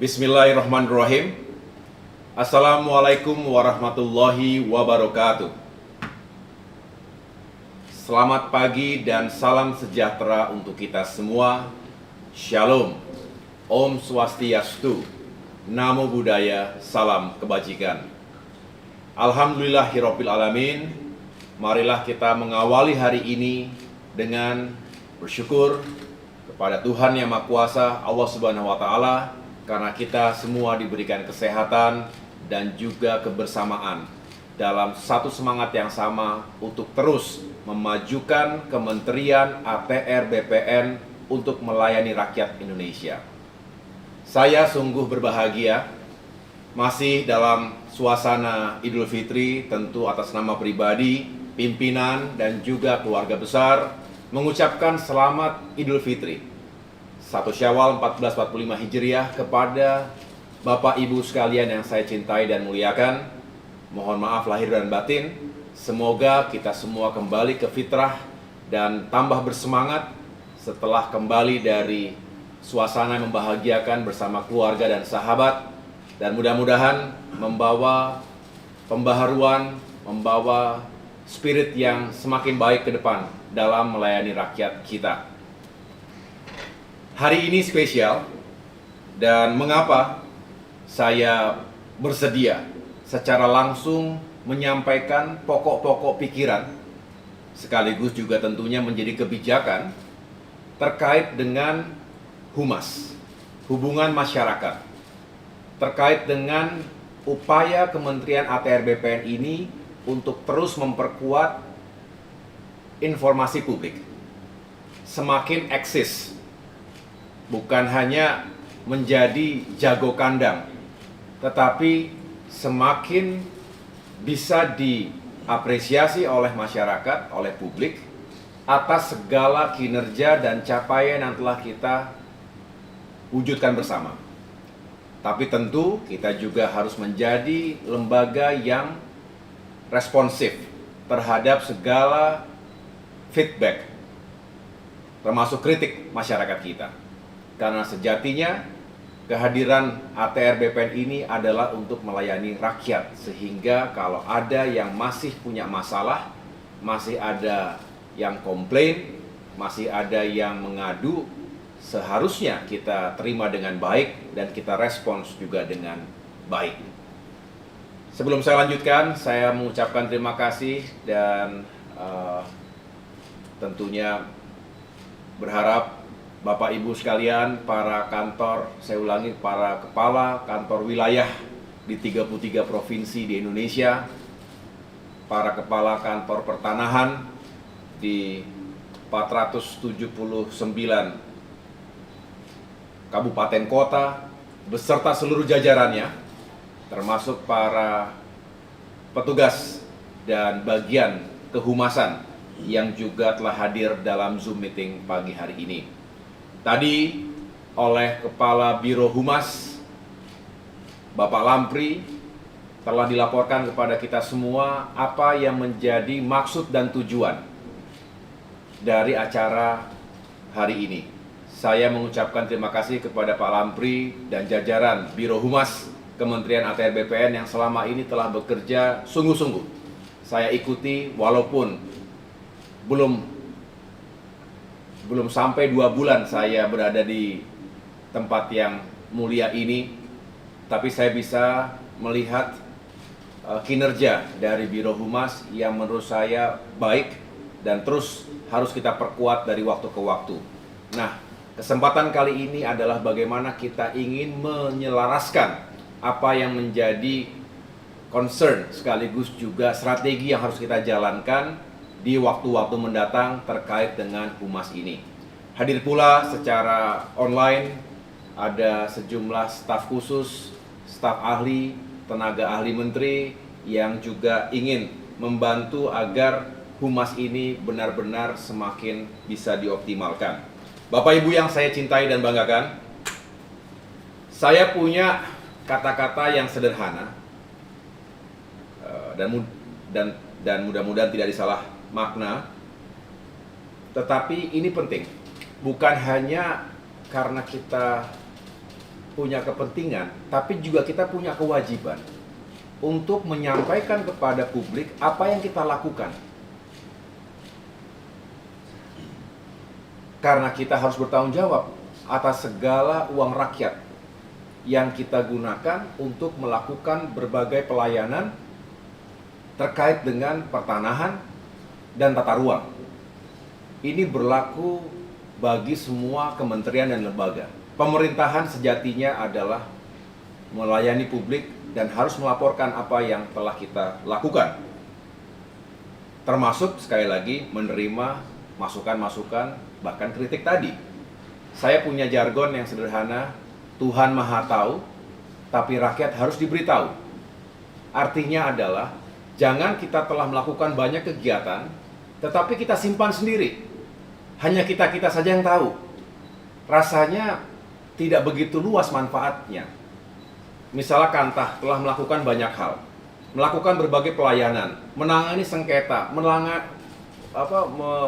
Bismillahirrahmanirrahim. Assalamualaikum warahmatullahi wabarakatuh. Selamat pagi dan salam sejahtera untuk kita semua. Shalom, Om Swastiastu, Namo Buddhaya, salam kebajikan. Alhamdulillahirabbil alamin. Marilah kita mengawali hari ini dengan bersyukur kepada Tuhan Yang Maha Kuasa, Allah Subhanahu wa taala, karena kita semua diberikan kesehatan dan juga kebersamaan dalam satu semangat yang sama untuk terus memajukan Kementerian ATR BPN untuk melayani rakyat Indonesia. Saya sungguh berbahagia masih dalam suasana Idul Fitri, tentu atas nama pribadi, pimpinan dan juga keluarga besar mengucapkan selamat Idul Fitri 1 Syawal 1445 Hijriah kepada Bapak Ibu sekalian yang saya cintai dan muliakan. Mohon maaf lahir dan batin. Semoga kita semua kembali ke fitrah dan tambah bersemangat setelah kembali dari suasana yang membahagiakan bersama keluarga dan sahabat, dan mudah-mudahan membawa pembaharuan, membawa spirit yang semakin baik ke depan dalam melayani rakyat kita. Hari ini spesial, dan mengapa saya bersedia secara langsung menyampaikan pokok-pokok pikiran sekaligus juga tentunya menjadi kebijakan terkait dengan humas, hubungan masyarakat, terkait dengan upaya Kementerian ATR BPN ini untuk terus memperkuat informasi publik, semakin eksis, bukan hanya menjadi jago kandang, tetapi semakin bisa diapresiasi oleh masyarakat, oleh publik atas segala kinerja dan capaian yang telah kita wujudkan bersama. Tapi tentu kita juga harus menjadi lembaga yang responsif terhadap segala feedback, termasuk kritik masyarakat kita. Karena sejatinya kehadiran ATR BPN ini adalah untuk melayani rakyat, sehingga kalau ada yang masih punya masalah, masih ada yang komplain, masih ada yang mengadu, seharusnya kita terima dengan baik dan kita respons juga dengan baik. Sebelum saya lanjutkan, saya mengucapkan terima kasih dan tentunya berharap Bapak Ibu sekalian, para kantor, saya ulangi, para kepala kantor wilayah di 33 provinsi di Indonesia, para kepala kantor pertanahan di 479 kabupaten kota, beserta seluruh jajarannya, termasuk para petugas dan bagian kehumasan yang juga telah hadir dalam Zoom meeting pagi hari ini. Tadi oleh Kepala Biro Humas, Bapak Lampri, telah dilaporkan kepada kita semua apa yang menjadi maksud dan tujuan dari acara hari ini. Saya mengucapkan terima kasih kepada Pak Lampri dan jajaran Biro Humas Kementerian ATR BPN yang selama ini telah bekerja sungguh-sungguh. Saya ikuti walaupun belum sampai 2 bulan saya berada di tempat yang mulia ini, tapi saya bisa melihat kinerja dari Biro Humas yang menurut saya baik dan terus harus kita perkuat dari waktu ke waktu. Nah, kesempatan kali ini adalah bagaimana kita ingin menyelaraskan apa yang menjadi concern sekaligus juga strategi yang harus kita jalankan di waktu-waktu mendatang terkait dengan humas ini. Hadir pula secara online ada sejumlah staf khusus, staf ahli, tenaga ahli menteri yang juga ingin membantu agar humas ini benar-benar semakin bisa dioptimalkan. Bapak Ibu yang saya cintai dan banggakan, saya punya kata-kata yang sederhana dan mudah-mudahan tidak disalah makna, tetapi ini penting, bukan hanya karena kita punya kepentingan, tapi juga kita punya kewajiban untuk menyampaikan kepada publik apa yang kita lakukan. Karena kita harus bertanggung jawab atas segala uang rakyat yang kita gunakan untuk melakukan berbagai pelayanan terkait dengan pertanahan dan tata ruang. Ini berlaku bagi semua kementerian dan lembaga. Pemerintahan sejatinya adalah melayani publik dan harus melaporkan apa yang telah kita lakukan. Termasuk sekali lagi menerima masukan-masukan, bahkan kritik tadi. Saya punya jargon yang sederhana, Tuhan Maha Tahu, tapi rakyat harus diberitahu. Artinya adalah, jangan kita telah melakukan banyak kegiatan, tetapi kita simpan sendiri. Hanya kita-kita saja yang tahu. Rasanya tidak begitu luas manfaatnya. Misalnya Kantah telah melakukan banyak hal, melakukan berbagai pelayanan, menangani sengketa,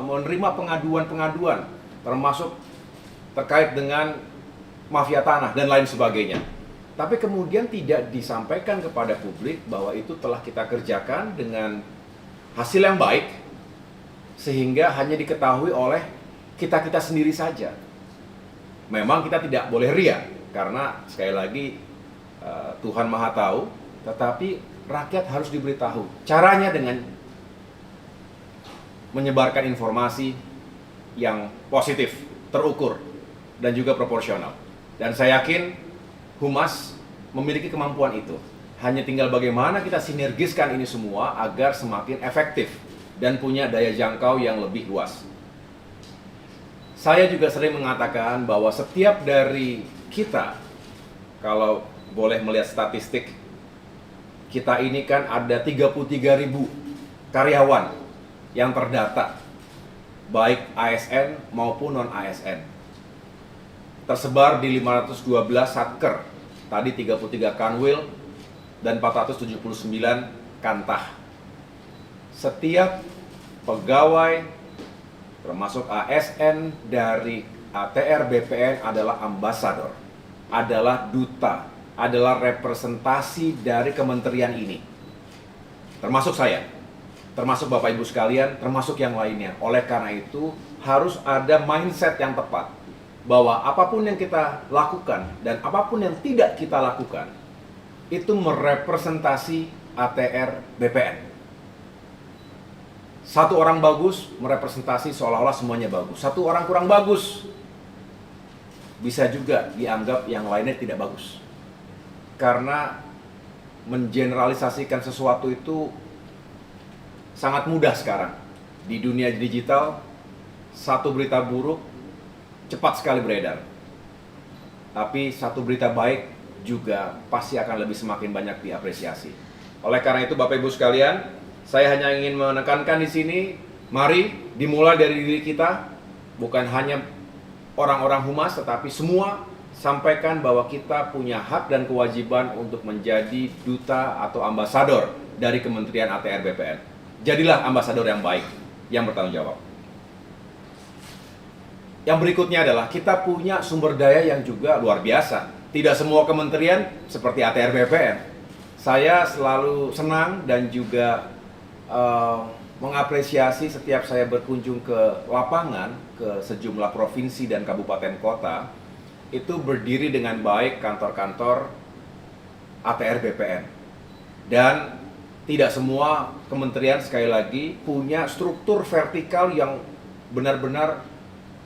menerima pengaduan-pengaduan, termasuk terkait dengan mafia tanah dan lain sebagainya. Tapi kemudian tidak disampaikan kepada publik bahwa itu telah kita kerjakan dengan hasil yang baik, sehingga hanya diketahui oleh kita-kita sendiri saja. Memang kita tidak boleh ria, karena sekali lagi Tuhan Maha Tahu, tetapi rakyat harus diberitahu. Caranya dengan menyebarkan informasi yang positif, terukur, dan juga proporsional. Dan saya yakin Humas memiliki kemampuan itu. Hanya tinggal bagaimana kita sinergiskan ini semua agar semakin efektif dan punya daya jangkau yang lebih luas. Saya juga sering mengatakan bahwa setiap dari kita, kalau boleh melihat statistik, kita ini kan ada 33.000 karyawan yang terdata, baik ASN maupun non-ASN. Tersebar di 512 satker, tadi 33 kanwil, dan 479 kantah. Setiap pegawai, termasuk ASN dari ATR BPN adalah ambasador, adalah duta, adalah representasi dari kementerian ini. Termasuk saya, termasuk Bapak Ibu sekalian, termasuk yang lainnya. Oleh karena itu, harus ada mindset yang tepat, bahwa apapun yang kita lakukan dan apapun yang tidak kita lakukan, itu merepresentasi ATR BPN. Satu orang bagus merepresentasi seolah-olah semuanya bagus. Satu orang kurang bagus, bisa juga dianggap yang lainnya tidak bagus. Karena mengeneralisasikan sesuatu itu sangat mudah sekarang. Di dunia digital, satu berita buruk cepat sekali beredar. Tapi satu berita baik juga pasti akan lebih semakin banyak diapresiasi. Oleh karena itu Bapak Ibu sekalian, saya hanya ingin menekankan di sini, mari dimulai dari diri kita, bukan hanya orang-orang humas, tetapi semua sampaikan bahwa kita punya hak dan kewajiban untuk menjadi duta atau ambasador dari Kementerian ATR BPN. Jadilah ambasador yang baik, yang bertanggung jawab. Yang berikutnya adalah kita punya sumber daya yang juga luar biasa. Tidak semua kementerian seperti ATR BPN. Saya selalu senang dan juga mengapresiasi setiap saya berkunjung ke lapangan, ke sejumlah provinsi dan kabupaten kota, itu berdiri dengan baik kantor-kantor ATR BPN. Dan tidak semua kementerian sekali lagi punya struktur vertikal yang benar-benar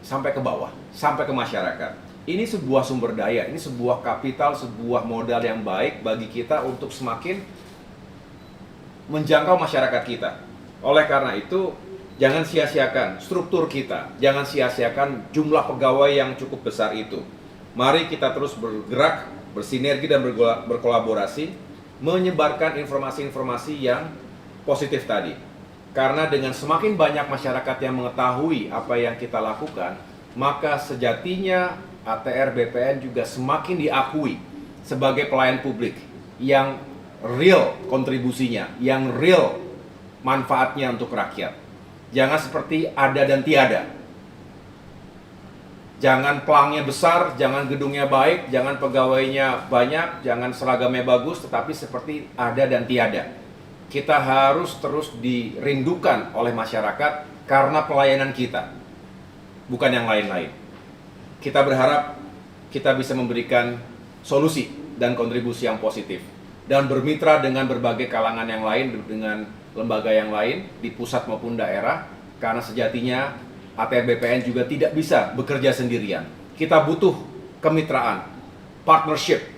sampai ke bawah, sampai ke masyarakat. Ini sebuah sumber daya, ini sebuah kapital, sebuah modal yang baik bagi kita untuk semakin menjangkau masyarakat kita. Oleh karena itu, jangan sia-siakan struktur kita, jangan sia-siakan jumlah pegawai yang cukup besar itu. Mari kita terus bergerak, bersinergi dan berkolaborasi, menyebarkan informasi-informasi yang positif tadi. Karena dengan semakin banyak masyarakat yang mengetahui apa yang kita lakukan, maka sejatinya ATR BPN juga semakin diakui sebagai pelayan publik yang real kontribusinya, yang real manfaatnya untuk rakyat. Jangan seperti ada dan tiada. Jangan pelangnya besar, jangan gedungnya baik, jangan pegawainya banyak, jangan seragamnya bagus, tetapi seperti ada dan tiada. Kita harus terus dirindukan oleh masyarakat karena pelayanan kita, bukan yang lain-lain. Kita berharap kita bisa memberikan solusi dan kontribusi yang positif dan bermitra dengan berbagai kalangan yang lain, dengan lembaga yang lain di pusat maupun daerah, karena sejatinya ATR BPN juga tidak bisa bekerja sendirian. Kita butuh kemitraan, partnership,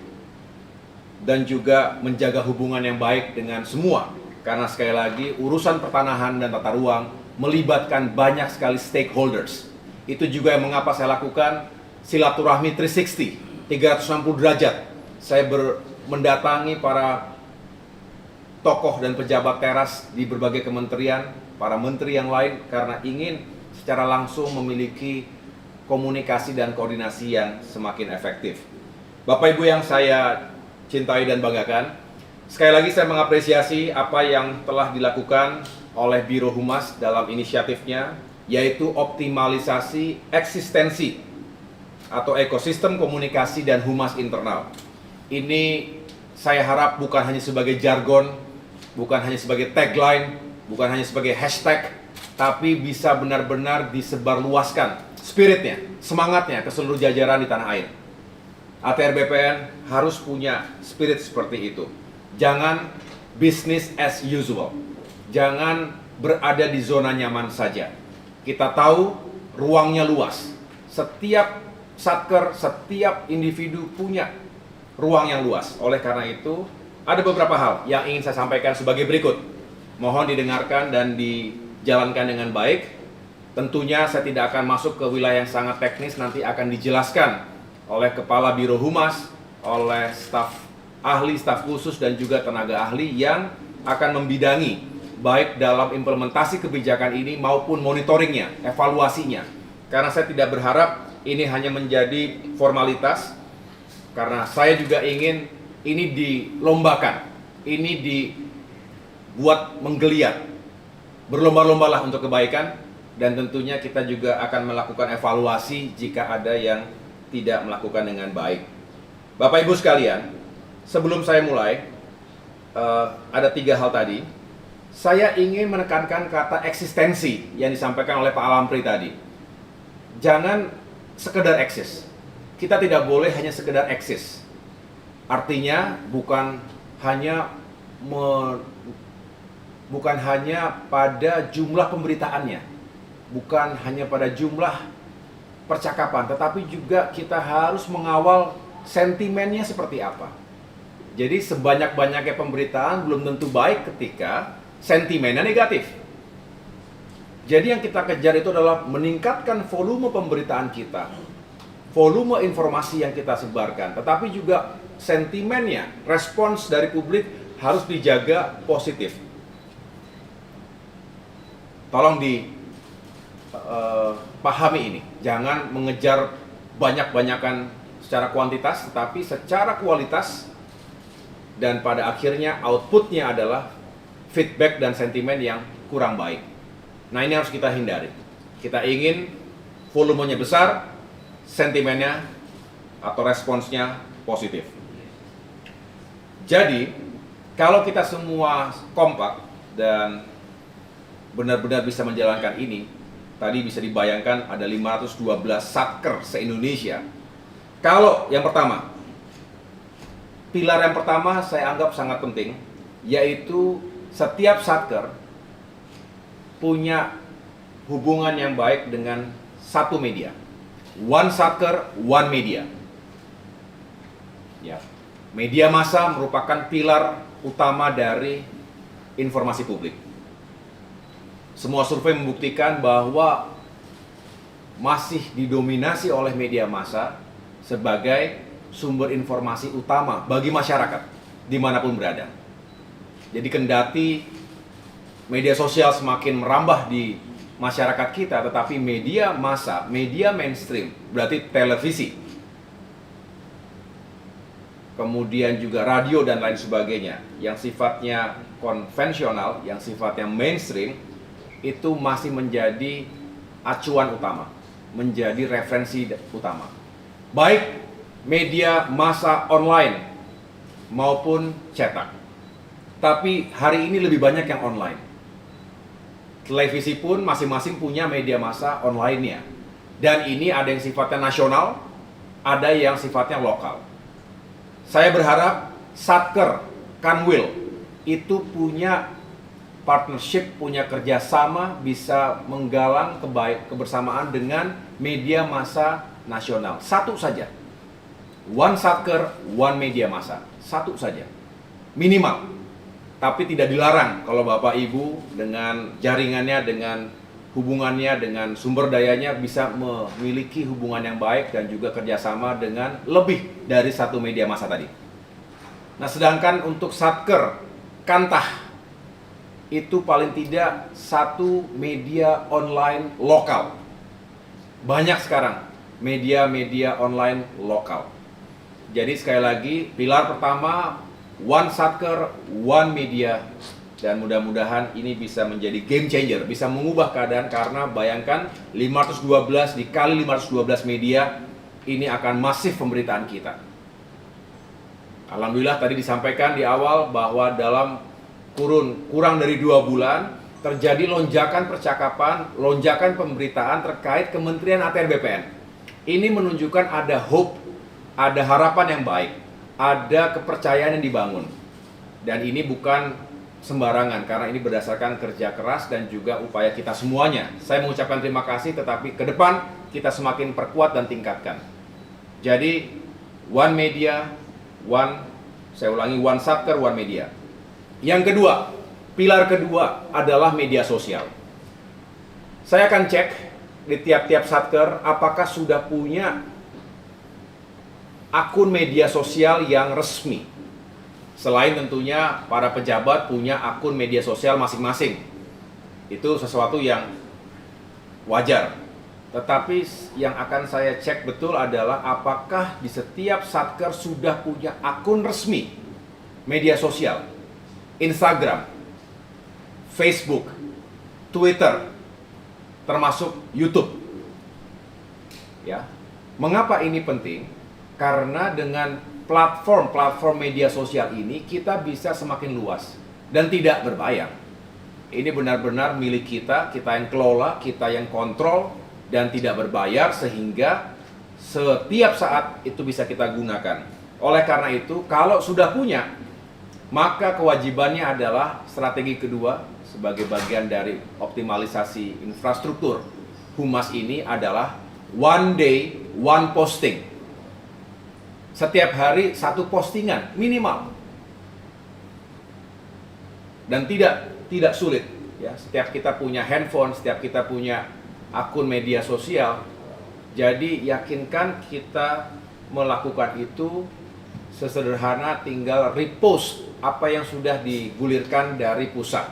dan juga menjaga hubungan yang baik dengan semua. Karena sekali lagi, urusan pertanahan dan tata ruang melibatkan banyak sekali stakeholders. Itu juga yang mengapa saya lakukan silaturahmi 360, 360 derajat. Saya mendatangi para tokoh dan pejabat teras di berbagai kementerian, para menteri yang lain, karena ingin secara langsung memiliki komunikasi dan koordinasi yang semakin efektif. Bapak Ibu yang saya cintai dan banggakan, sekali lagi saya mengapresiasi apa yang telah dilakukan oleh Biro Humas dalam inisiatifnya, yaitu optimalisasi eksistensi atau ekosistem komunikasi dan humas internal. Ini saya harap bukan hanya sebagai jargon, bukan hanya sebagai tagline, bukan hanya sebagai hashtag, tapi bisa benar-benar disebarluaskan spiritnya, semangatnya ke seluruh jajaran di tanah air. ATR BPN harus punya spirit seperti itu. Jangan business as usual. Jangan berada di zona nyaman saja. Kita tahu ruangnya luas. Setiap satker, setiap individu punya ruang yang luas. Oleh karena itu, ada beberapa hal yang ingin saya sampaikan sebagai berikut. Mohon didengarkan dan dijalankan dengan baik. Tentunya saya tidak akan masuk ke wilayah yang sangat teknis, nanti akan dijelaskan oleh Kepala Biro Humas, oleh staf ahli, staf khusus, dan juga tenaga ahli yang akan membidangi baik dalam implementasi kebijakan ini maupun monitoringnya, evaluasinya. Karena saya tidak berharap ini hanya menjadi formalitas, karena saya juga ingin ini dilombakan, ini dibuat menggeliat, berlomba-lombalah untuk kebaikan, dan tentunya kita juga akan melakukan evaluasi jika ada yang tidak melakukan dengan baik. Bapak Ibu sekalian, sebelum saya mulai, ada 3 hal tadi. Saya ingin menekankan kata eksistensi yang disampaikan oleh Pak Alampri tadi. Jangan sekedar eksis. Kita tidak boleh hanya sekedar eksis. Artinya bukan hanya pada jumlah pemberitaannya, bukan hanya pada jumlah percakapan, tetapi juga kita harus mengawal sentimennya seperti apa. Jadi sebanyak-banyaknya pemberitaan belum tentu baik ketika sentimennya negatif. Jadi yang kita kejar itu adalah meningkatkan volume pemberitaan kita, volume informasi yang kita sebarkan, tetapi juga sentimennya, respons dari publik harus dijaga positif. Tolong pahami ini, jangan mengejar banyak-banyakan secara kuantitas, tetapi secara kualitas, dan pada akhirnya outputnya adalah feedback dan sentimen yang kurang baik. Nah, ini harus kita hindari. Kita ingin volumenya besar, sentimennya atau responsnya positif. Jadi, kalau kita semua kompak dan benar-benar bisa menjalankan ini, tadi bisa dibayangkan ada 512 satker se-Indonesia. Kalau yang pertama, pilar yang pertama saya anggap sangat penting, yaitu setiap satker punya hubungan yang baik dengan satu media. One satker, one media. Ya. Media massa merupakan pilar utama dari informasi publik. Semua survei membuktikan bahwa masih didominasi oleh media massa sebagai sumber informasi utama bagi masyarakat dimanapun berada. Jadi kendati media sosial semakin merambah di masyarakat kita, tetapi media massa, media mainstream, berarti televisi, kemudian juga radio dan lain sebagainya, yang sifatnya konvensional, yang sifatnya mainstream, itu masih menjadi acuan utama. menjadi referensi utama. Baik media massa online maupun cetak. Tapi hari ini lebih banyak yang online. Televisi pun masing-masing punya media massa online-nya. Dan ini ada yang sifatnya nasional, ada yang sifatnya lokal. Saya berharap Satker, Kanwil itu punya partnership, punya kerjasama, bisa menggalang kebersamaan dengan media massa nasional. Satu saja. One Satker, one media massa. Satu saja. Minimal. Tapi tidak dilarang kalau Bapak Ibu dengan jaringannya, dengan hubungannya, dengan sumber dayanya bisa memiliki hubungan yang baik dan juga kerjasama dengan lebih dari satu media massa tadi. Nah, sedangkan untuk Satker, Kantah, itu paling tidak satu media online lokal. Banyak sekarang media-media online lokal. Jadi sekali lagi, pilar pertama, one Satker, one media. Dan mudah-mudahan ini bisa menjadi game changer, bisa mengubah keadaan, karena bayangkan 512 dikali 512 media, ini akan masif pemberitaan kita. Alhamdulillah tadi disampaikan di awal bahwa dalam kurang dari 2 bulan terjadi lonjakan percakapan, lonjakan pemberitaan terkait Kementerian ATR BPN. Ini menunjukkan ada hope, ada harapan yang baik, ada kepercayaan yang dibangun. Dan ini bukan sembarangan, karena ini berdasarkan kerja keras dan juga upaya kita semuanya. Saya mengucapkan terima kasih, tetapi ke depan kita semakin perkuat dan tingkatkan. Jadi one media, saya ulangi, one Satker, one media. Yang kedua, pilar kedua adalah media sosial. Saya akan cek di tiap-tiap Satker apakah sudah punya akun media sosial yang resmi. Selain tentunya para pejabat punya akun media sosial masing-masing. Itu sesuatu yang wajar. Tetapi yang akan saya cek betul adalah apakah di setiap Satker sudah punya akun resmi media sosial. Instagram, Facebook, Twitter, termasuk YouTube. Ya. Mengapa ini penting? Karena dengan platform media sosial ini kita bisa semakin luas dan tidak berbayar. Ini benar-benar milik kita, kita yang kelola, kita yang kontrol, dan tidak berbayar, sehingga setiap saat itu bisa kita gunakan. Oleh karena itu, kalau sudah punya, maka kewajibannya adalah strategi kedua sebagai bagian dari optimalisasi infrastruktur Humas ini adalah one day, one posting. Setiap hari satu postingan minimal. Dan tidak sulit ya. Setiap kita punya handphone, setiap kita punya akun media sosial. Jadi yakinkan kita melakukan itu sesederhana tinggal repost apa yang sudah digulirkan dari pusat.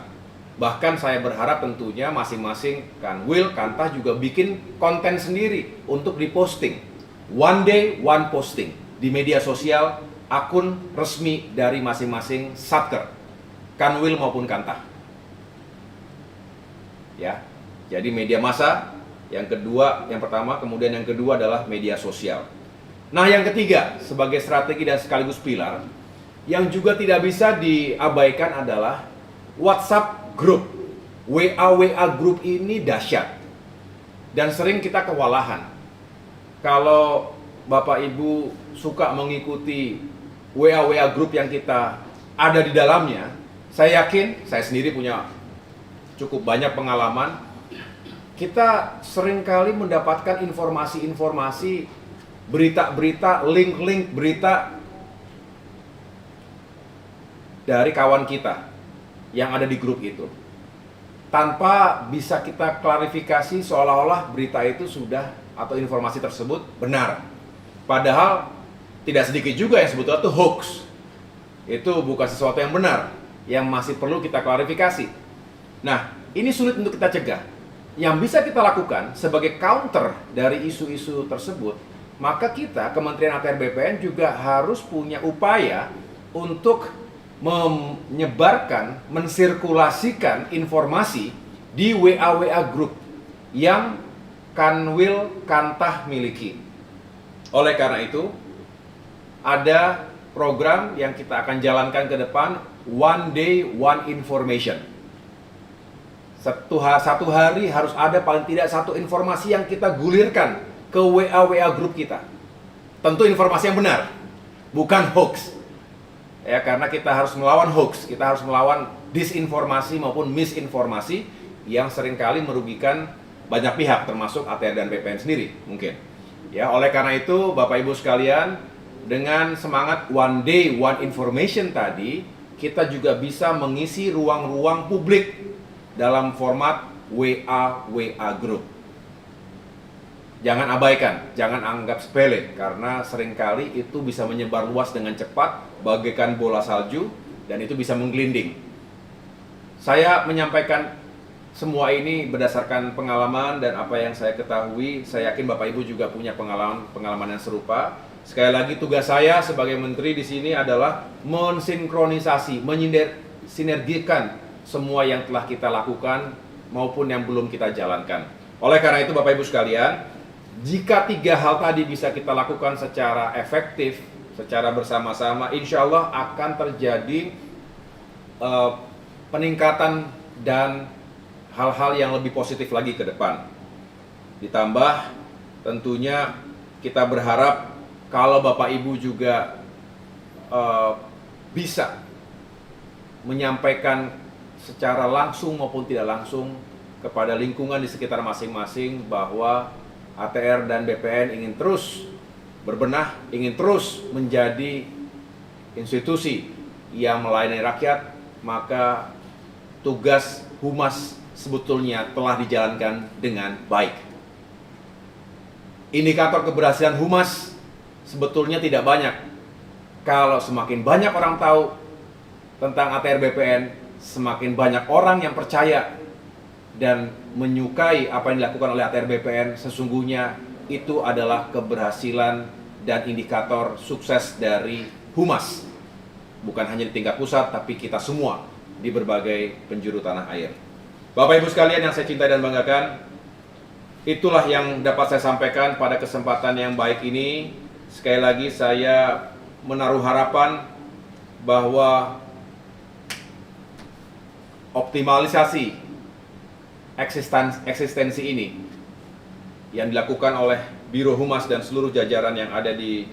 Bahkan saya berharap tentunya masing-masing Kanwil, Kantah juga bikin konten sendiri untuk diposting. One day, one posting di media sosial akun resmi dari masing-masing Satker, Kanwil maupun Kantah. Ya. Jadi media massa yang kedua, yang pertama, kemudian yang kedua adalah media sosial. Nah, yang ketiga sebagai strategi dan sekaligus pilar yang juga tidak bisa diabaikan adalah WhatsApp group. WA group ini dahsyat dan sering kita kewalahan. Kalau Bapak Ibu suka mengikuti WA group yang kita ada di dalamnya, saya yakin, saya sendiri punya cukup banyak pengalaman, kita seringkali mendapatkan informasi-informasi, berita-berita, link-link berita dari kawan kita yang ada di grup itu, tanpa bisa kita klarifikasi seolah-olah berita itu sudah atau informasi tersebut benar. Padahal tidak sedikit juga yang sebetulnya itu hoax. Itu bukan sesuatu yang benar, yang masih perlu kita klarifikasi. Nah, ini sulit untuk kita cegah. Yang bisa kita lakukan sebagai counter dari isu-isu tersebut, maka kita, Kementerian ATR BPN juga harus punya upaya untuk menyebarkan, mensirkulasikan informasi di WA group yang Kanwil Kantah miliki. Oleh karena itu, ada program yang kita akan jalankan ke depan, One Day One Information. Satu hari harus ada paling tidak satu informasi yang kita gulirkan ke WA grup kita. Tentu informasi yang benar, bukan hoax. Ya, karena kita harus melawan hoax, kita harus melawan disinformasi maupun misinformasi yang seringkali merugikan banyak pihak, termasuk ATR dan BPN sendiri mungkin. Ya, oleh karena itu Bapak Ibu sekalian, dengan semangat One Day One Information tadi, kita juga bisa mengisi ruang-ruang publik dalam format WA group. Jangan abaikan, jangan anggap sepele, karena seringkali itu bisa menyebar luas dengan cepat bagaikan bola salju dan itu bisa menggelinding. Saya menyampaikan semua ini berdasarkan pengalaman dan apa yang saya ketahui. Saya yakin Bapak Ibu juga punya pengalaman yang serupa. Sekali lagi, tugas saya sebagai menteri di sini adalah mensinkronisasi, sinergikan semua yang telah kita lakukan maupun yang belum kita jalankan. Oleh karena itu Bapak Ibu sekalian, jika 3 hal tadi bisa kita lakukan secara efektif, secara bersama-sama, insya Allah akan terjadi peningkatan dan hal-hal yang lebih positif lagi ke depan. Ditambah tentunya kita berharap kalau Bapak Ibu juga bisa menyampaikan secara langsung maupun tidak langsung kepada lingkungan di sekitar masing-masing bahwa ATR dan BPN ingin terus berbenah, ingin terus menjadi institusi yang melayani rakyat, maka tugas humas sebetulnya telah dijalankan dengan baik. Indikator keberhasilan humas sebetulnya tidak banyak. Kalau semakin banyak orang tahu tentang ATR BPN, semakin banyak orang yang percaya dan menyukai apa yang dilakukan oleh ATR BPN, sesungguhnya itu adalah keberhasilan dan indikator sukses dari humas. Bukan hanya di tingkat pusat, tapi kita semua di berbagai penjuru tanah air. Bapak Ibu sekalian yang saya cintai dan banggakan, itulah yang dapat saya sampaikan pada kesempatan yang baik ini. Sekali lagi saya menaruh harapan bahwa optimalisasi eksistensi ini yang dilakukan oleh Biro Humas dan seluruh jajaran yang ada di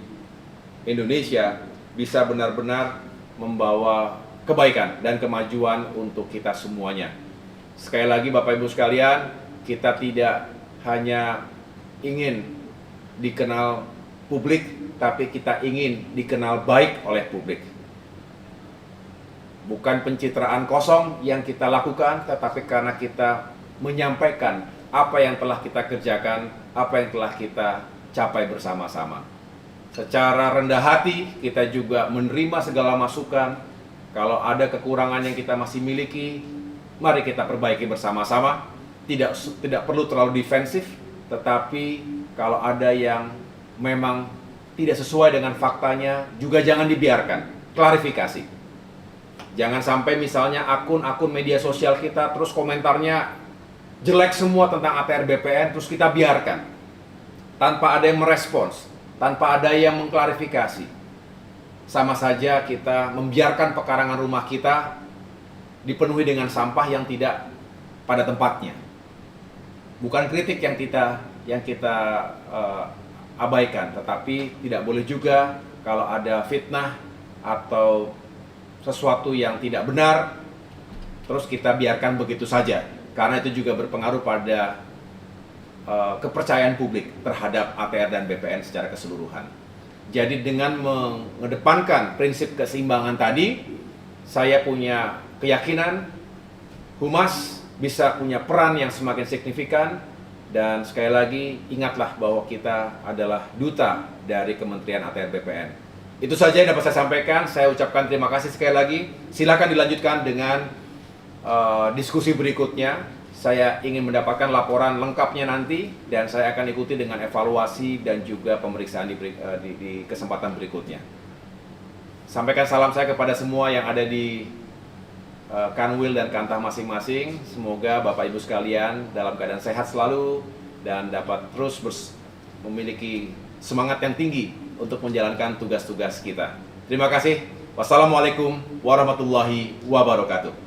Indonesia bisa benar-benar membawa kebaikan dan kemajuan untuk kita semuanya. Sekali lagi Bapak Ibu sekalian, kita tidak hanya ingin dikenal publik, tapi kita ingin dikenal baik oleh publik. Bukan pencitraan kosong yang kita lakukan, tetapi karena kita menyampaikan apa yang telah kita kerjakan, apa yang telah kita capai bersama-sama. Secara rendah hati, kita juga menerima segala masukan. Kalau ada kekurangan yang kita masih miliki, mari kita perbaiki bersama-sama. Tidak perlu terlalu defensif, tetapi kalau ada yang memang tidak sesuai dengan faktanya, juga jangan dibiarkan, klarifikasi. Jangan sampai misalnya akun-akun media sosial kita terus komentarnya jelek semua tentang ATR BPN, terus kita biarkan tanpa ada yang merespons, tanpa ada yang mengklarifikasi. Sama saja kita membiarkan pekarangan rumah kita dipenuhi dengan sampah yang tidak pada tempatnya. Bukan kritik yang kita abaikan, tetapi tidak boleh juga kalau ada fitnah atau sesuatu yang tidak benar terus kita biarkan begitu saja, karena itu juga berpengaruh pada kepercayaan publik terhadap ATR dan BPN secara keseluruhan. Jadi dengan mengedepankan prinsip keseimbangan tadi, saya punya keyakinan Humas bisa punya peran yang semakin signifikan. Dan sekali lagi ingatlah bahwa kita adalah duta dari Kementerian ATR BPN. Itu saja yang dapat saya sampaikan. Saya ucapkan terima kasih sekali lagi. Silakan dilanjutkan dengan diskusi berikutnya. Saya ingin mendapatkan laporan lengkapnya nanti, dan saya akan ikuti dengan evaluasi dan juga pemeriksaan di kesempatan berikutnya. Sampaikan salam saya kepada semua yang ada di Kanwil dan Kantah masing-masing. Semoga Bapak Ibu sekalian dalam keadaan sehat selalu, dan dapat terus memiliki semangat yang tinggi untuk menjalankan tugas-tugas kita. Terima kasih. Wassalamualaikum warahmatullahi wabarakatuh.